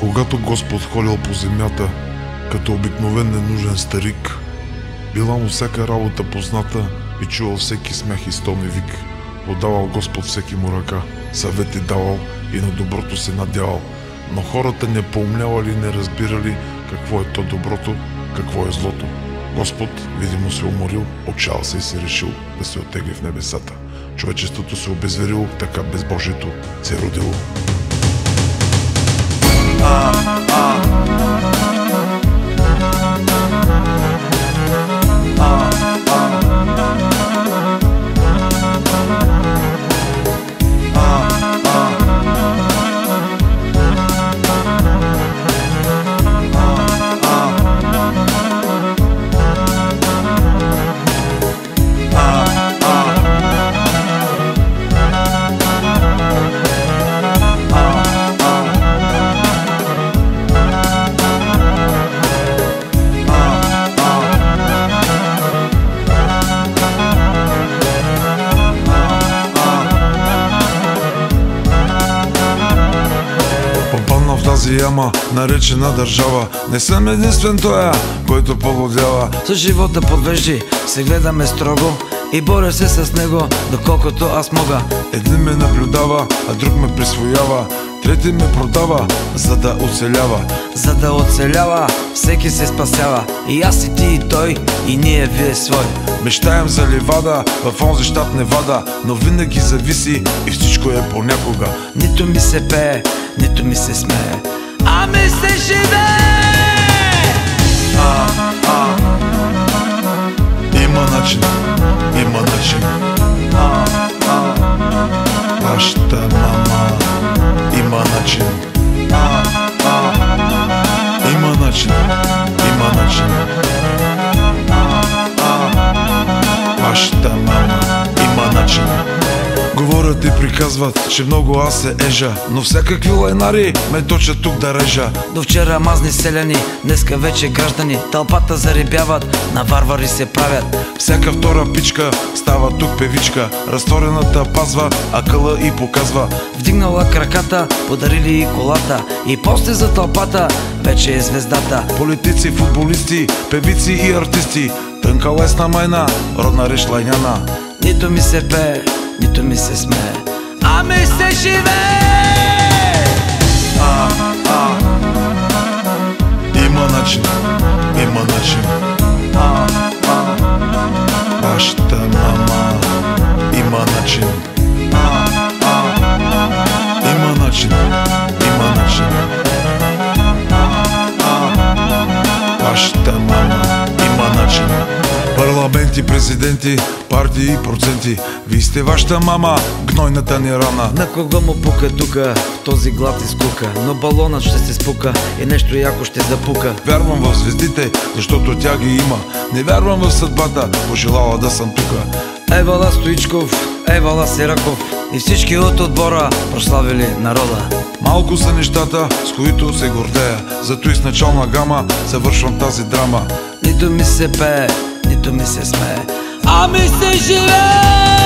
Когато Господ ходил по земята, като обикновен ненужен старик, била му всяка работа позната и чувал всеки смех и стон и вик. Подавал Господ всеки му ръка, съвети давал и на доброто се надявал. Но хората не поумнявали и не разбирали какво е то доброто, какво е злото. Господ, видимо, се уморил, отчаял се и се решил да се оттегли в небесата. Човечеството се обезверило, така безбожието се родило. В тази яма, наречена държава, не съм единствен тоя, който полудява. С живота подвежди, се гледаме строго и боря се с него, доколкото аз мога. Един ме наблюдава, а друг ме присвоява, трети ме продава, за да оцелява. За да оцелява, всеки се спасява. И аз и ти и той, и ние вие свой. Мечтаем за ливада, в онзи щат Невада, но винаги зависи и всичко е понякога. Нито ми се пее, нито ми се смее, а ми се живее. Има начин, има начин. Вашата мама има начин. Има начин, има начин. Вашата мама има начин. Говорят и приказват, че много аз се ежа, но всякакви лайнари ме точат тук да режа. До вчера мазни селяни, днеска вече граждани, тълпата заребяват, на варвари се правят. Всяка втора пичка става тук певичка, разтворената пазва, а къла и показва. Вдигнала краката, подарили и колата, и после за тълпата вече е звездата. Политици, футболисти, певици и артисти, тънка лесна майна, родна реч лайняна. Нито ми се пее, нито ми се смее, а ми се живее. Има начин, има начин. Вашата мама има начин. Има начин, има начин. Вашата мама има начин. Парламенти, президенти, партии и проценти, вие сте вашата мама, гнойната ни рана. На кого му пука тука, в този глад и скука, но балонът ще се спука и нещо яко ще запука. Вярвам в звездите, защото тя ги има. Не вярвам в съдбата, пожелала да съм тука. Евала Стоичков, евала Сираков и всички от отбора прославили народа. Малко са нещата, с които се гордея, зато и с начална гама завършвам тази драма. Нито ми се пее, нито ми се смее, а ми се живее.